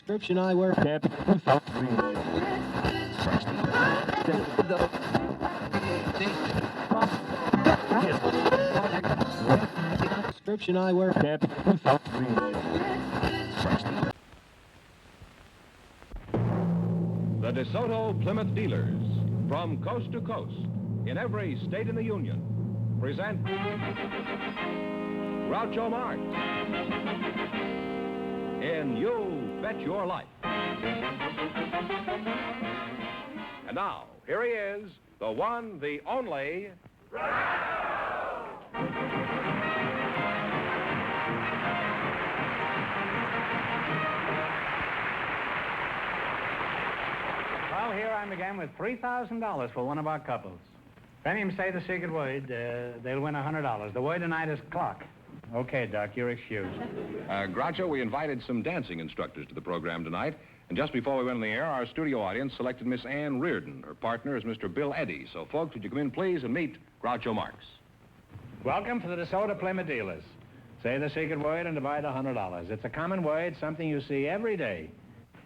Description I wear. Description I wear. The DeSoto Plymouth dealers, from coast to coast, in every state in the Union, present Groucho Marx in You Bet Your Life. And now, here he is, the one, the only... Well, here I'm again with $3,000 for one of our couples. If any of them say the secret word, they'll win $100. The word tonight is clock. Okay, Doc, you're excused. Groucho, we invited some dancing instructors to the program tonight, and just before we went on the air, our studio audience selected Miss Ann Reardon. Her partner is Mr. Bill Eddy. So, folks, would you come in, please, and meet Groucho Marx. Welcome to the DeSoto Plymouth dealers. Say the secret word and divide $100. It's a common word, something you see every day.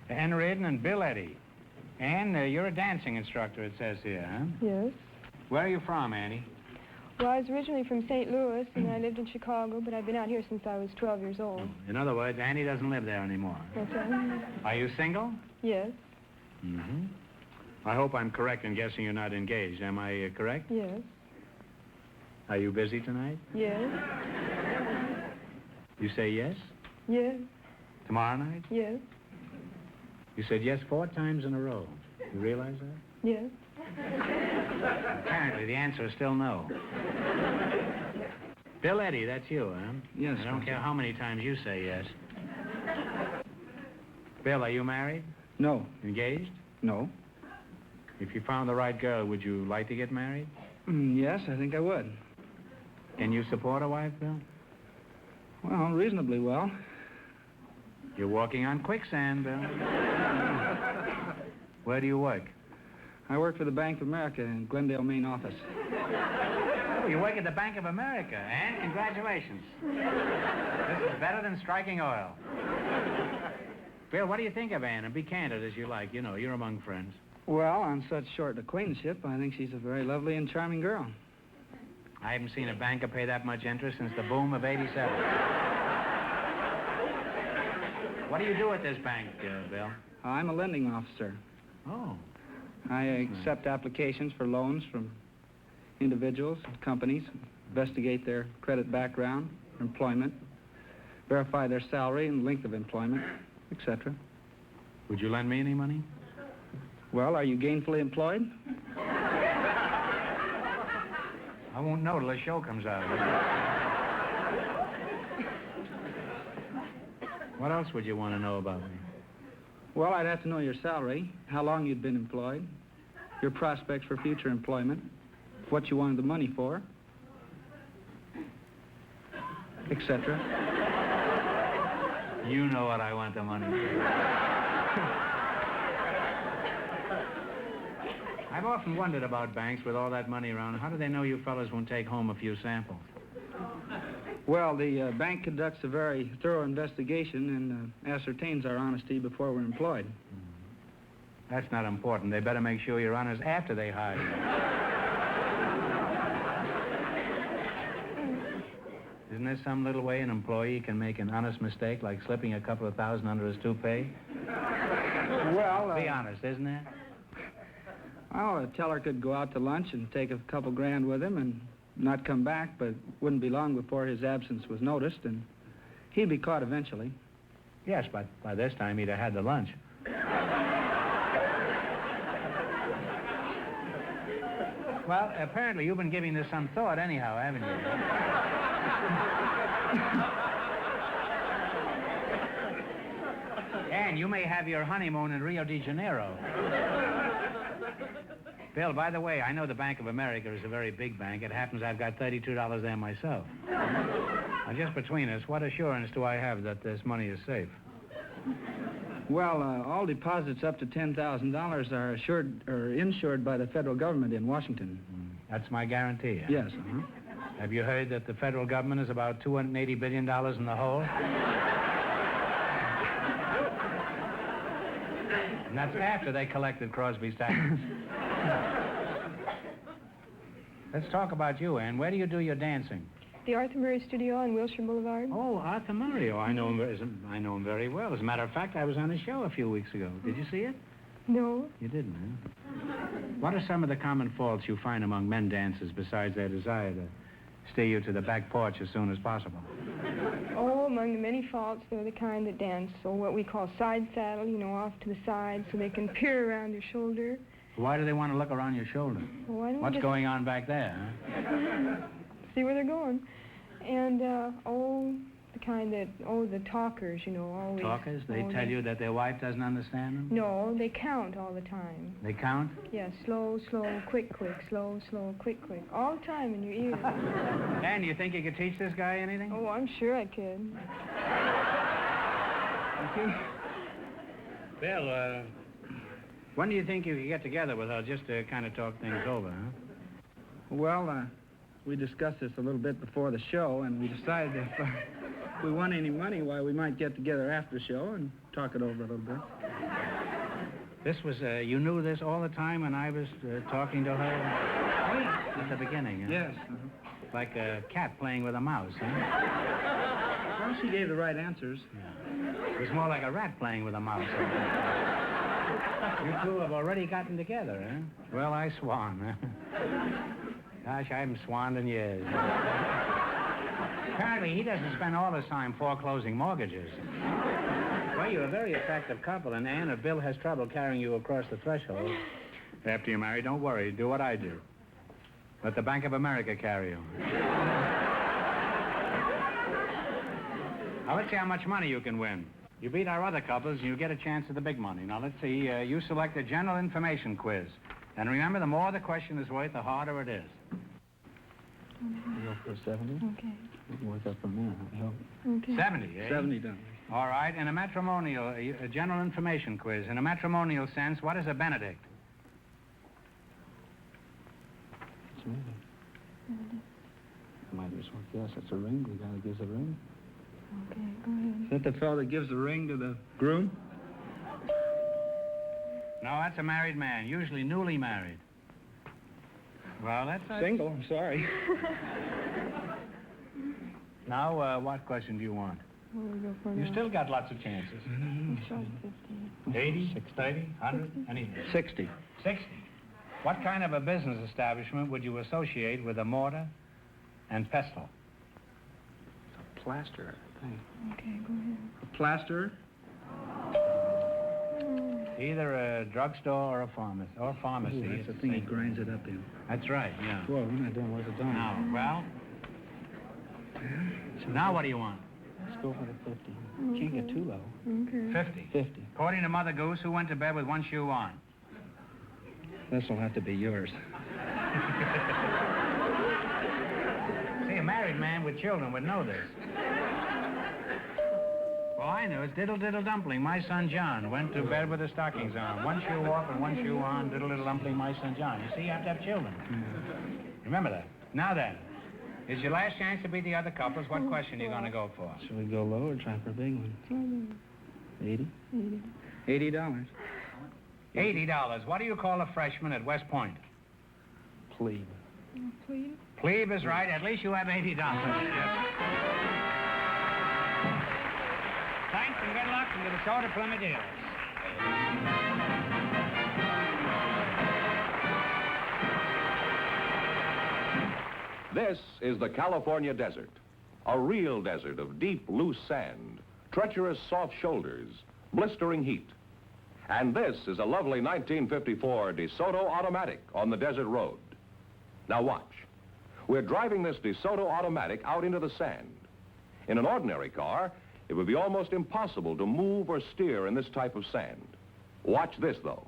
Ann Reardon and Bill Eddy. Ann, you're a dancing instructor, it says here, huh? Yes. Where are you from, Annie? Well, I was originally from St. Louis, and I lived in Chicago, but I've been out here since I was 12 years old. In other words, Annie doesn't live there anymore. Okay. Are you single? Yes. Mm-hmm. I hope I'm correct in guessing you're not engaged. Am I correct? Yes. Are you busy tonight? Yes. You say yes? Yes. Tomorrow night? Yes. You said yes 4 times in a row. You realize that? Yes. Apparently, the answer is still no. Bill Eddy, that's you, huh? Yes. I don't care how many times you say yes. Bill, are you married? No. Engaged? No. If you found the right girl, would you like to get married? Yes, I think I would. Can you support a wife, Bill? Well, reasonably well. You're walking on quicksand, Bill. Where do you work? I work for the Bank of America in Glendale, Maine office. Oh, you work at the Bank of America, and congratulations. This is better than striking oil. Bill, what do you think of Ann? And be candid as you like. You know, you're among friends. Well, on such short acquaintanceship, I think she's a very lovely and charming girl. I haven't seen a banker pay that much interest since the boom of '87. What do you do at this bank, Bill? I'm a lending officer. Oh. I accept applications for loans from individuals and companies, investigate their credit background, employment, verify their salary and length of employment, etc. Would you lend me any money? Well, are you gainfully employed? I won't know till the show comes out. What else would you want to know about me? Well, I'd have to know your salary, how long you'd been employed, your prospects for future employment, what you wanted the money for, etc. You know what I want the money for. I've often wondered about banks with all that money around. How do they know you fellas won't take home a few samples? Well, the bank conducts a very thorough investigation and ascertains our honesty before we're employed. That's not important. They better make sure you're honest after they hire you. Isn't there some little way an employee can make an honest mistake, like slipping a couple of thousand under his toupee? Well, be honest, isn't there? Well, a teller could go out to lunch and take a couple grand with him and not come back, but wouldn't be long before his absence was noticed, and he'd be caught eventually. Yes, but by this time he'd have had the lunch. Well, apparently you've been giving this some thought anyhow, haven't you? And you may have your honeymoon in Rio de Janeiro. Bill, by the way, I know the Bank of America is a very big bank. It happens I've got $32 there myself. Now, just between us, what assurance do I have that this money is safe? Well, all deposits up to $10,000 are assured or insured by the federal government in Washington. That's my guarantee. Huh? Yes. Have you heard that the federal government is about $280 billion in the hole? And that's after they collected Crosby's taxes. Let's talk about you, Ann. Where do you do your dancing? The Arthur Murray Studio on Wilshire Boulevard. Oh, Arthur Murray. Oh, I know him very well. As a matter of fact, I was on his show a few weeks ago. Did you see it? No. You didn't, huh? What are some of the common faults you find among men dancers besides their desire to steer you to the back porch as soon as possible? Oh, among the many faults, they're the kind that dance, or what we call side saddle, you know, off to the side so they can peer around your shoulder. Why do they want to look around your shoulder? Well, why don't we What's just going on back there, huh? see where they're going? And, the kind that, the talkers, you know, always. Talkers? They tell you that their wife doesn't understand them? No, they count all the time. They count? Yeah, slow, slow, quick, quick, slow, slow, quick, quick. All the time in your ear. Dan, you think you could teach this guy anything? Oh, I'm sure I could. Bill, when do you think you could get together with her just to kind of talk things over, huh? Well, we discussed this a little bit before the show, and we decided if we won any money, why, we might get together after the show and talk it over a little bit. This was, you knew this all the time when I was talking to her at the beginning, huh? Yes. Like a cat playing with a mouse, huh? Well, she gave the right answers. Yeah. It was more like a rat playing with a mouse. You two have already gotten together, huh? Well, I swan, huh? Gosh, I haven't swanned in years. Apparently, he doesn't spend all his time foreclosing mortgages. Well, you're a very attractive couple, and Ann, if Bill has trouble carrying you across the threshold, after you're married, don't worry. Do what I do. Let the Bank of America carry you. Now, let's see how much money you can win. You beat our other couples, and you get a chance at the big money. Now, let's see. You select a general information quiz. And remember, the more the question is worth, the harder it is. You go for 70? Okay. You can work up from there. Okay. 70, eh? $70. All right. In a matrimonial, a general information quiz. In a matrimonial sense, what is a benedict? It's a ring. I might just guess it's a ring. The guy that gives the ring. Okay, go ahead. Is that the fellow that gives the ring to the groom? No, that's a married man, usually newly married. Well, that's Single, I'm sorry. Now, what question do you want? What do we go for You now? still got lots of chances. Short 50. 80, 30, 100, anything. 60. 60. What kind of a business establishment would you associate with a mortar and pestle? A plaster, I think. Okay, go ahead. A plaster? Either a drugstore or a pharmacy. Or pharmacy. Ooh, that's it's the thing he same. grinds it up in. That's right, yeah. Whoa, we're not doing worth a dime. Now, well, now what do you want? Let's go for the 50. Can't get too low. Okay. 50. 50. According to Mother Goose, who went to bed with one shoe on? This will have to be yours. See, a married man with children would know this. Well, I know. It's Diddle Diddle Dumpling, my son John, went to bed with his stockings on. One shoe off and one shoe on, Diddle Diddle Dumpling, my son John. You see, you have to have children. Remember that. Now then, it's your last chance to beat the other couples. What question are you going to go for? Should we go low or try for a big one? 80? 80. $80. $80. What do you call a freshman at West Point? Plebe. Please? Plebe is right. At least you have $80. Yes. Thanks and good luck into the Soda Plymouth dealers. This is the California desert. A real desert of deep, loose sand, treacherous, soft shoulders, blistering heat. And this is a lovely 1954 DeSoto Automatic on the desert road. Now watch. We're driving this DeSoto Automatic out into the sand. In an ordinary car, it would be almost impossible to move or steer in this type of sand. Watch this, though.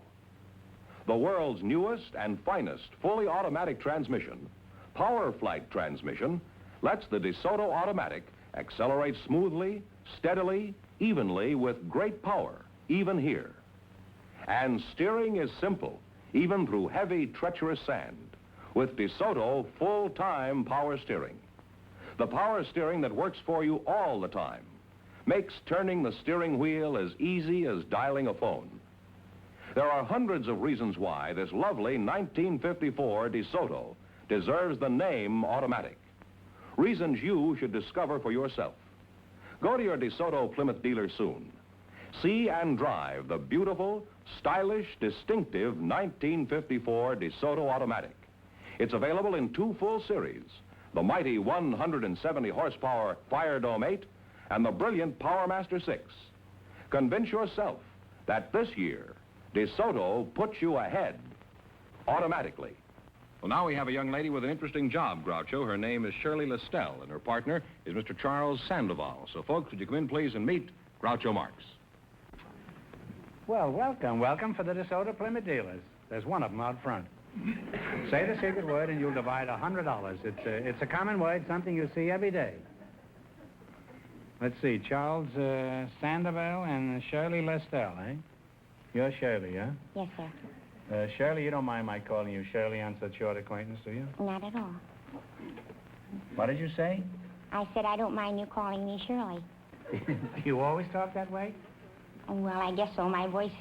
The world's newest and finest fully automatic transmission, Power Flight transmission, lets the DeSoto Automatic accelerate smoothly, steadily, evenly with great power, even here. And steering is simple, even through heavy, treacherous sand, with DeSoto full-time power steering. The power steering that works for you all the time, makes turning the steering wheel as easy as dialing a phone. There are hundreds of reasons why this lovely 1954 DeSoto deserves the name automatic. Reasons you should discover for yourself. Go to your DeSoto Plymouth dealer soon. See and drive the beautiful, stylish, distinctive 1954 DeSoto automatic. It's available in two full series, the mighty 170 horsepower Fire Dome 8 and the brilliant Power Master 6. Convince yourself that this year, DeSoto puts you ahead automatically. Well, now we have a young lady with an interesting job, Groucho. Her name is Shirley Lestelle, and her partner is Mr. Charles Sandoval. So, folks, would you come in, please, and meet Groucho Marx. Well, welcome for the DeSoto Plymouth dealers. There's one of them out front. Say the secret word and you'll divide $100. It's a common word, something you see every day. Let's see, Charles Sandoval and Shirley Lestelle, eh? You're Shirley, huh? Yes, sir. Shirley, you don't mind my calling you Shirley on such short acquaintance, do you? Not at all. What did you say? I said I don't mind you calling me Shirley. Do you always talk that way? Well, I guess so. My voice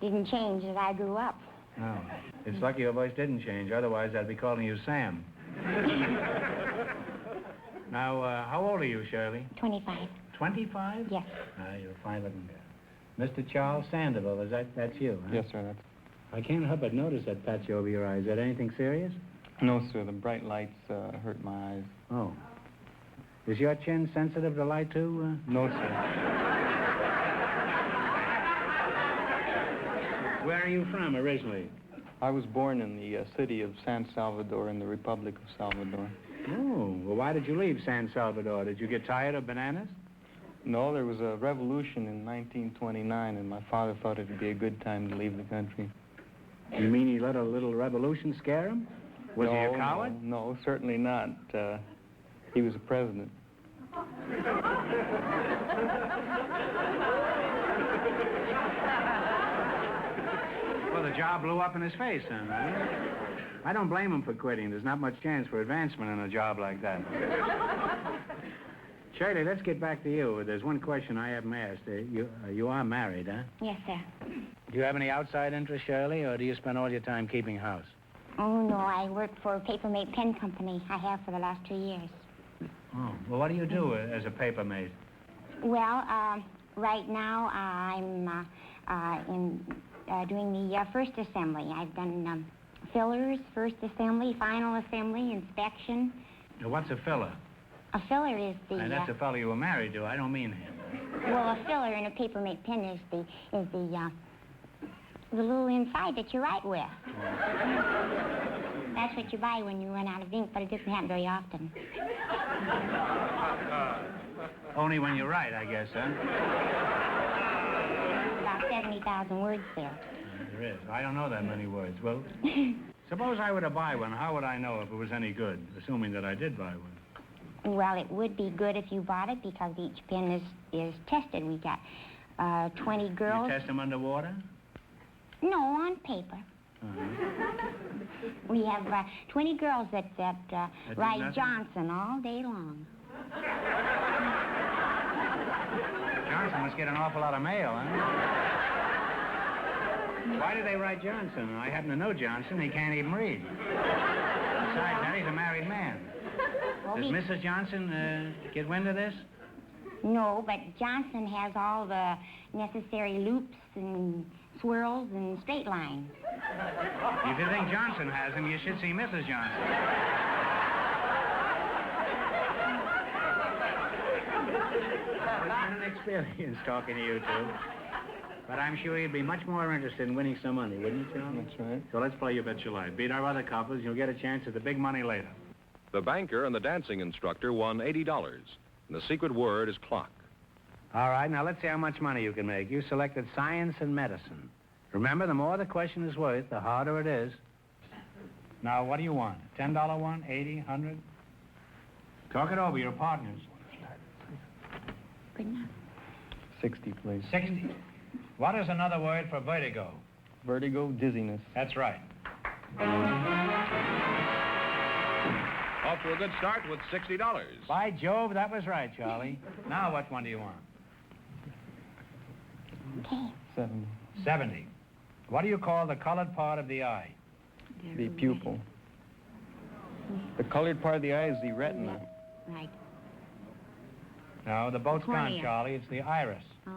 didn't change as I grew up. No. It's lucky your voice didn't change. Otherwise, I'd be calling you Sam. Now, how old are you, Shirley? 25. 25? Yes. You're a fine-looking girl. Mr. Charles Sandoval, that's you, huh? Yes, sir. That's... I can't help but notice that patch over your eye. Is that anything serious? No, sir. The bright lights hurt my eyes. Oh. Is your chin sensitive to light, too? No, sir. Where are you from originally? I was born in the city of San Salvador in the Republic of Salvador. Oh, well, why did you leave San Salvador? Did you get tired of bananas? No, there was a revolution in 1929, and my father thought it would be a good time to leave the country. You mean he let a little revolution scare him? Was he a coward? No, certainly not. He was a president. Well, the job blew up in his face, then. I don't blame him for quitting. There's not much chance for advancement in a job like that. Shirley, let's get back to you. There's one question I haven't asked. You are married, huh? Yes, sir. Do you have any outside interest, Shirley, or do you spend all your time keeping house? Oh, no, I work for a paper-made pen company. I have for the last 2 years. Oh, well, what do you do as a paper maid? Well, right now I'm doing the first assembly. I've done fillers, first assembly, final assembly, inspection. Now, what's a filler? A filler is the... And that's a fellow you were married to. I don't mean him. Well, a filler in a paper-made pen is the little inside that you write with. That's what you buy when you run out of ink, but it doesn't happen very often. Only when you write, I guess, huh? About 70,000 words there. There is. I don't know that many words. Well, suppose I were to buy one. How would I know if it was any good, assuming that I did buy one? Well, it would be good if you bought it because each pen is tested. We got 20 girls. You test them underwater? No, on paper. We have 20 girls that write Johnson all day long. Johnson must get an awful lot of mail, huh? Why do they write Johnson? I happen to know Johnson. He can't even read. Besides that, he's a married man. Well, Does Mrs. Johnson get wind of this? No, but Johnson has all the necessary loops and swirls and straight lines. If you think Johnson has them, you should see Mrs. Johnson. It's been an experience talking to you two. But I'm sure you'd be much more interested in winning some money, wouldn't you, Charlie? That's right. So let's play You Bet Your Life. Beat our other couples, you'll get a chance at the big money later. The banker and the dancing instructor won $80, and the secret word is clock. All right, now let's see how much money you can make. You selected science and medicine. Remember, the more the question is worth, the harder it is. Now, what do you want? $10 one, 80, 100? Talk it over, your partners. Good enough. 60, please. 60. What is another word for vertigo? Vertigo, dizziness. That's right. Off to a good start with $60. By Jove, that was right, Charlie. Now, what one do you want? Okay. 70. 70. What do you call the colored part of the eye? The pupil. The colored part of the eye is the retina. Right. No, the boat's gone, Cornea. Charlie. It's the iris. Oh.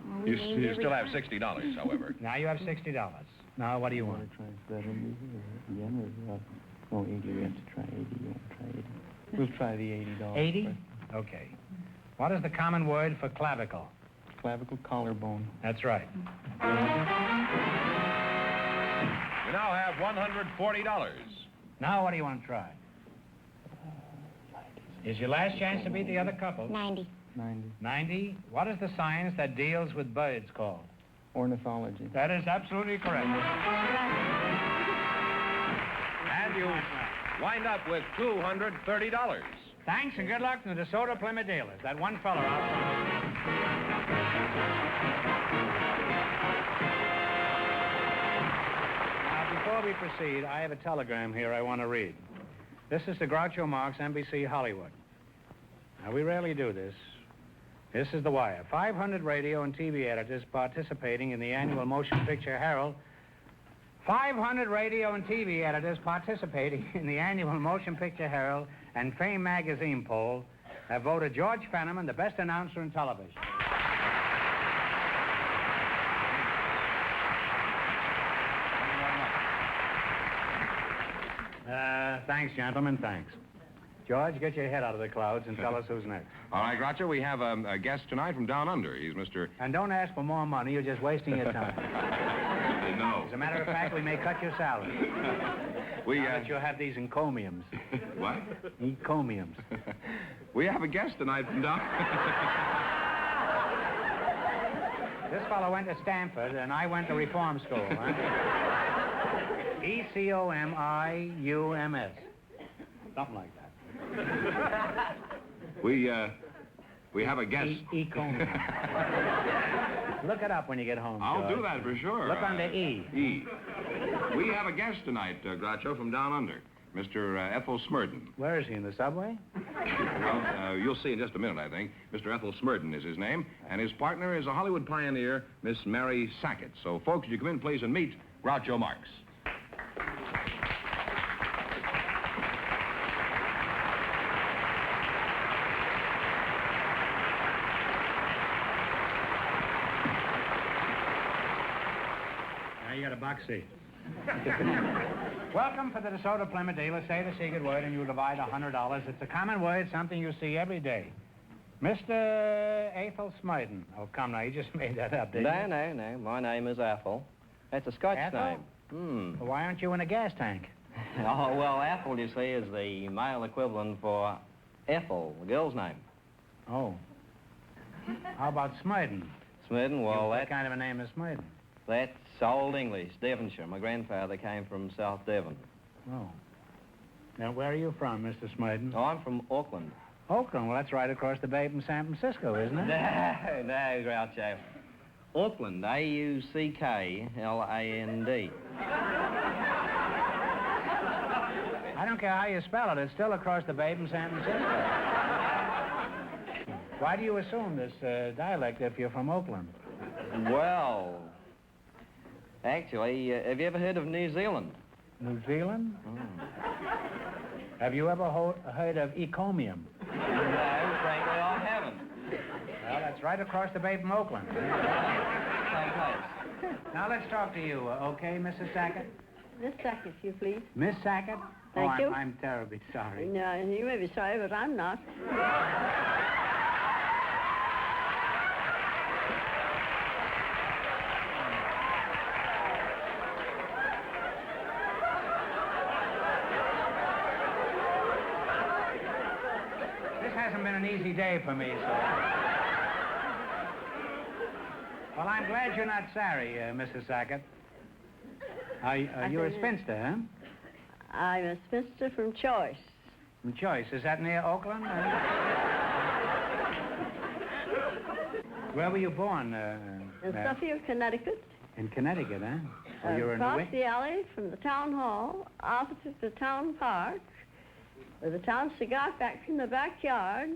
Well, we You, named you every still have time. $60, however. Now you have $60. Now, what do you want? Try that again, or 80. We have to try 80. You want to try 80? We'll try the $80. 80? Okay. What is the common word for clavicle? Clavicle collarbone. That's right. You now have $140. Now, what do you want to try? Is your last chance to beat the other couple? 90. 90. 90. What is the science that deals with birds called? Ornithology. That is absolutely correct. And you wind up with $230. Thanks and good luck to the DeSoto Plymouth dealers. That one fellow out front. Now, before we proceed, I have a telegram here I want to read. This is to Groucho Marx, NBC Hollywood. Now, we rarely do this. This is the wire. 500 radio and TV editors participating in the annual Motion Picture Herald. 500 radio and TV editors participating in the annual Motion Picture Herald and Fame magazine poll have voted George Fenneman the best announcer in television. Thanks, gentlemen, thanks. George, get your head out of the clouds and tell us who's next. All right, Groucho, we have a guest tonight from down under. He's Mr. And don't ask for more money, you're just wasting your time. No. As a matter of fact, we may cut your salary. We, Now that you have these encomiums. What? Encomiums. We have a guest tonight from down... This fellow went to Stanford, and I went to reform school, huh? E-C-O-M-I-U-M-S. Something like that. We have a guest. Ecomium. Look it up when you get home, I'll George. do that for sure. Look under E. E. We have a guest tonight, Groucho, from down under. Mr. Ethel Smurden. Where is he, in the subway? Well, you'll see in just a minute, I think. Mr. Ethel Smurden is his name, and his partner is a Hollywood pioneer, Miss Mary Sackett. So, folks, you come in, please, and meet Groucho Marx. Now you got a box seat. Welcome for the DeSoto Plymouth dealer. Say the secret word and you'll divide $100. It's a common word, something you see every day. Mr. Ethel Smurden. Oh, come now, you just made that up, didn't you? No. My name is Ethel. That's a Scotch Ethel? name. Well, why aren't you in a gas tank? Oh, well, Ethel, you see, is the male equivalent for Ethel, the girl's name. Oh. How about Smurden? Smurden, well, What kind of a name is Smurden? that's Old English, Devonshire. My grandfather came from South Devon. Oh. Now, where are you from, Mr. Smurden? Oh, I'm from Auckland. Oakland. Well, that's right across the bay from San Francisco, isn't it? No, Groucho. Auckland, A-U-C-K-L-A-N-D. I don't care how you spell it. It's still across the bay from San Francisco. Why do you assume this dialect if you're from Oakland? Well, actually, have you ever heard of New Zealand? New Zealand? Have you ever heard of Ecomium? No, frankly, I haven't. Well, that's right across the bay from Oakland. Same place. Now, let's talk to you, okay, Mrs. Sackett? Miss Sackett, if you please. Miss Sackett? Thank you. I'm terribly sorry. No, you may be sorry, but I'm not. This hasn't been an easy day for me, so... Well, I'm glad you're not sorry, Mrs. Sackett. You're a spinster, huh? I'm a spinster from Choice. From Choice. Is that near Oakland? Where were you born? In Suffield, Connecticut. In Connecticut, huh? Oh, you were in the Across the alley from the town hall, opposite the town park, with the town cigar factory in the backyard,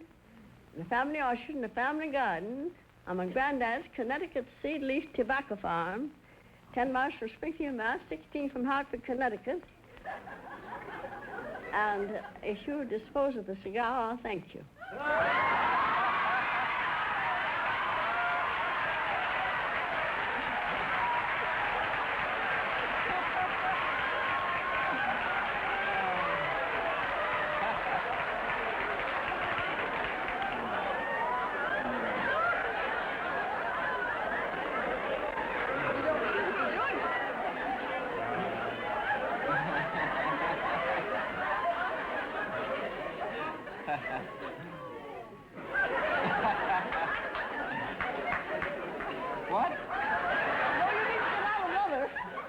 the family orchard and the family garden, on my granddad's Connecticut seed leaf tobacco farm, 10 miles from Springfield, Mass., 16 from Hartford, Connecticut. And if you would dispose of the cigar, I'll thank you. What?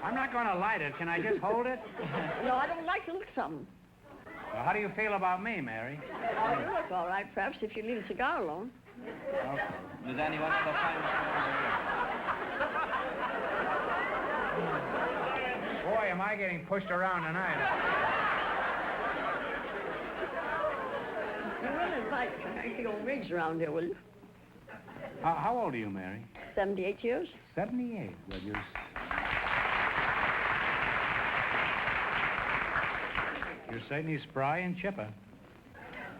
I'm not going to light it. Can I just hold it? No, I don't like to look something. Well, how do you feel about me, Mary? Oh, you look all right, perhaps, if you leave the cigar alone. Okay. Does anyone ever find... Boy, am I getting pushed around tonight. You will invite the old rigs around here, will you? How old are you, Mary? 78 years. 78. Well, you're certainly spry and chipper.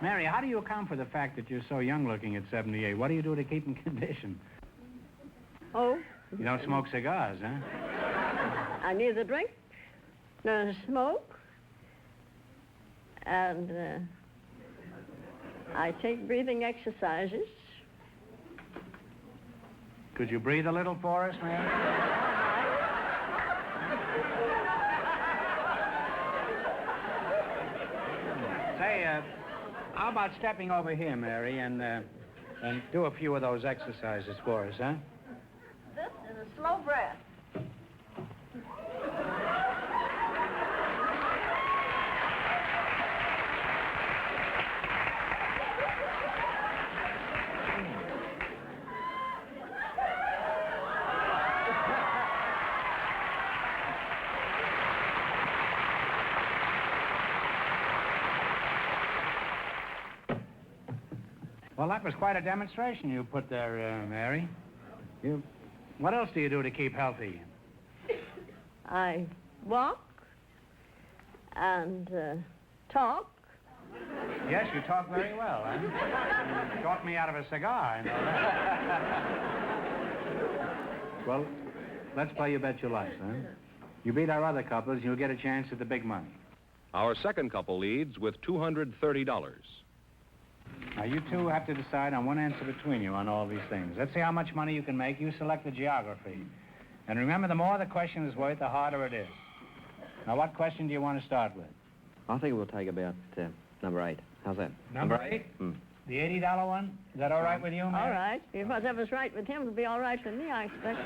Mary, how do you account for the fact that you're so young-looking at 78? What do you do to keep in condition? Oh? You don't smoke cigars, huh? I neither drink nor smoke. And I take breathing exercises. Could you breathe a little for us, Mary? Say, how about stepping over here, Mary, and do a few of those exercises for us, huh? This is a slow breath. Well, that was quite a demonstration you put there, Mary. What else do you do to keep healthy? I walk and talk. Yes, you talk very well, huh? You talked me out of a cigar, I know that. Well, let's play You Bet Your Life, huh? You beat our other couples, you'll get a chance at the big money. Our second couple leads with $230. Now, you two have to decide on one answer between you on all these things. Let's see how much money you can make. You select the geography. And remember, the more the question is worth, the harder it is. Now, what question do you want to start with? I think we'll take about number 8. How's that? Number 8? The $80 one? Is that all right with you, Mary? All right. If whatever's right with him, it'll be all right with me, I expect.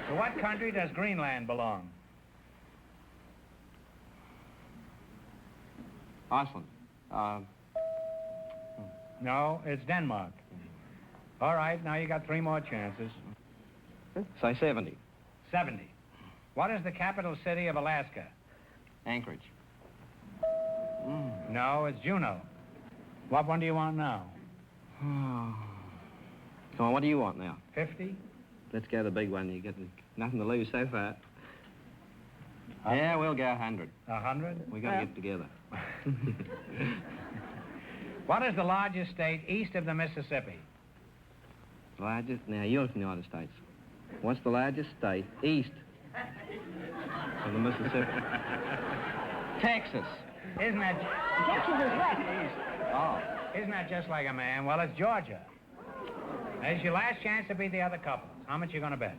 To what country does Greenland belong? Iceland. No, it's Denmark. All right, now you got 3 more chances. Say 70. 70. What is the capital city of Alaska? Anchorage. No, it's Juneau. What one do you want now? Come on, what do you want now? 50? Let's go the big one. You get nothing to lose so far. Yeah, we'll go 100. 100? We got to get together. What is the largest state east of the Mississippi? Largest? Now, you're in the United States. What's the largest state east of the Mississippi? Texas. Isn't that... Texas is west. Oh. Isn't that just like a man? Well, it's Georgia. It's your last chance to beat the other couples. How much you going to bet?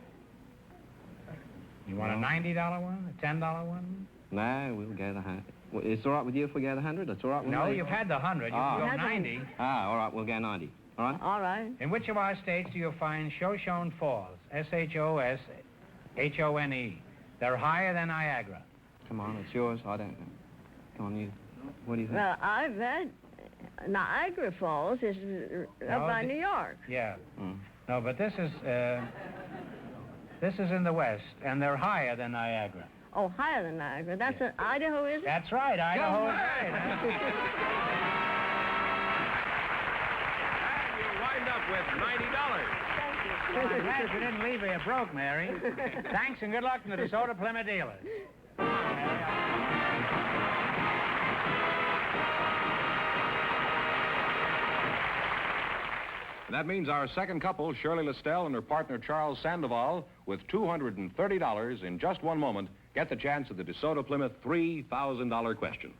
You want a $90 one? A $10 one? No, we'll go the 100. Well, it's all right with you if we go the 100? That's all right with me? No, you've had the 100. You can go 90. All right, we'll go 90. All right? All right. In which of our states do you find Shoshone Falls? S-H-O-S-H-O-N-E. They're higher than Niagara. Come on, it's yours. I don't know. Come on, you. What do you think? Well, I've had Niagara Falls is up by New York. Yeah. No, but this is in the west, and they're higher than Niagara. Oh, higher than Niagara. That's in Idaho, is it? That's right, Idaho is right. And you wind up with $90. Thank you. Well, I'm glad you didn't leave me broke, Mary. Thanks and good luck from the DeSoto Plymouth dealers. Come on, Mary. That means our second couple, Shirley Listell and her partner, Charles Sandoval, with $230 in just one moment, get the chance at the DeSoto Plymouth $3,000 question.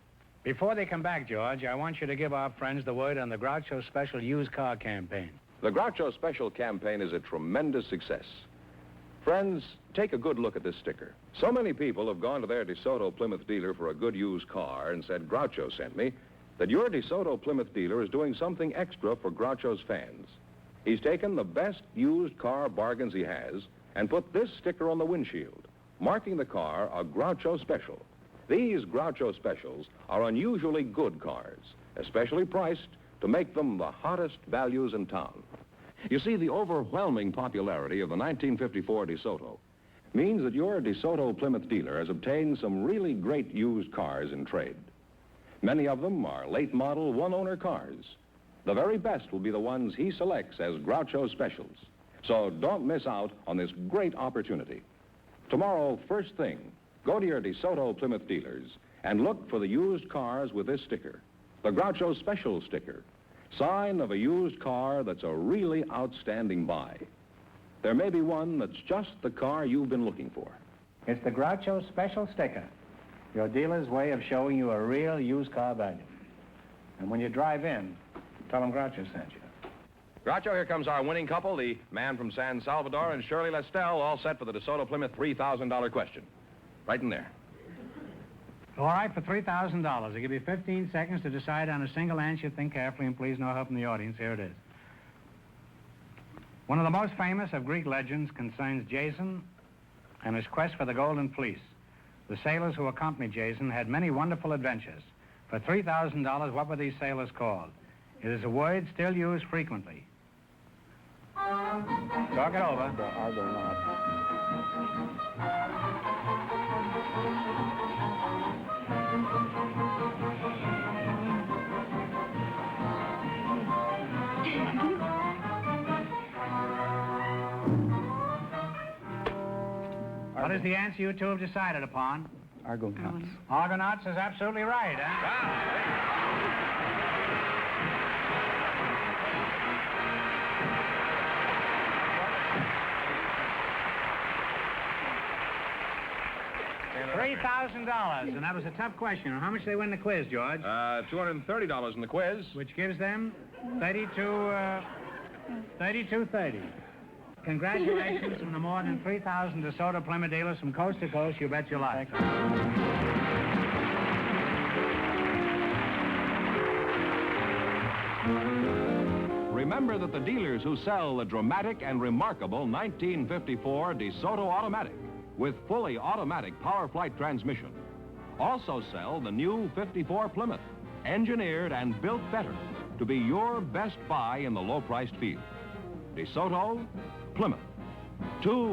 Before they come back, George, I want you to give our friends the word on the Groucho Special used car campaign. The Groucho Special campaign is a tremendous success. Friends, take a good look at this sticker. So many people have gone to their DeSoto Plymouth dealer for a good used car and said, Groucho sent me, that your DeSoto Plymouth dealer is doing something extra for Groucho's fans. He's taken the best used car bargains he has and put this sticker on the windshield, marking the car a Groucho Special. These Groucho Specials are unusually good cars, especially priced to make them the hottest values in town. You see, the overwhelming popularity of the 1954 DeSoto means that your DeSoto Plymouth dealer has obtained some really great used cars in trade. Many of them are late-model, one-owner cars. The very best will be the ones he selects as Groucho Specials. So don't miss out on this great opportunity. Tomorrow, first thing, go to your DeSoto Plymouth dealers and look for the used cars with this sticker, the Groucho Special sticker, sign of a used car that's a really outstanding buy. There may be one that's just the car you've been looking for. It's the Groucho Special sticker, your dealer's way of showing you a real used car value. And when you drive in, tell them Groucho sent you. Groucho, here comes our winning couple, the man from San Salvador and Shirley Listell, all set for the DeSoto Plymouth $3,000 question. Right in there. All right, for $3,000. I'll give you 15 seconds to decide on a single answer. Think carefully, and please no help from the audience. Here it is. One of the most famous of Greek legends concerns Jason and his quest for the Golden Fleece. The sailors who accompanied Jason had many wonderful adventures. For $3,000, what were these sailors called? It is a word still used frequently. Talk it over. The Argonauts. What is the answer you two have decided upon? Argonauts. Argonauts is absolutely right, huh? $3,000, and that was a tough question. How much they win the quiz, George? $230 in the quiz. Which gives them 32.30. Congratulations from the more than 3,000 DeSoto Plymouth dealers from coast to coast. You bet your life. Remember that the dealers who sell the dramatic and remarkable 1954 DeSoto Automatic with fully automatic power flight transmission also sell the new 54 Plymouth, engineered and built better to be your best buy in the low-priced field. DeSoto Plymouth. Two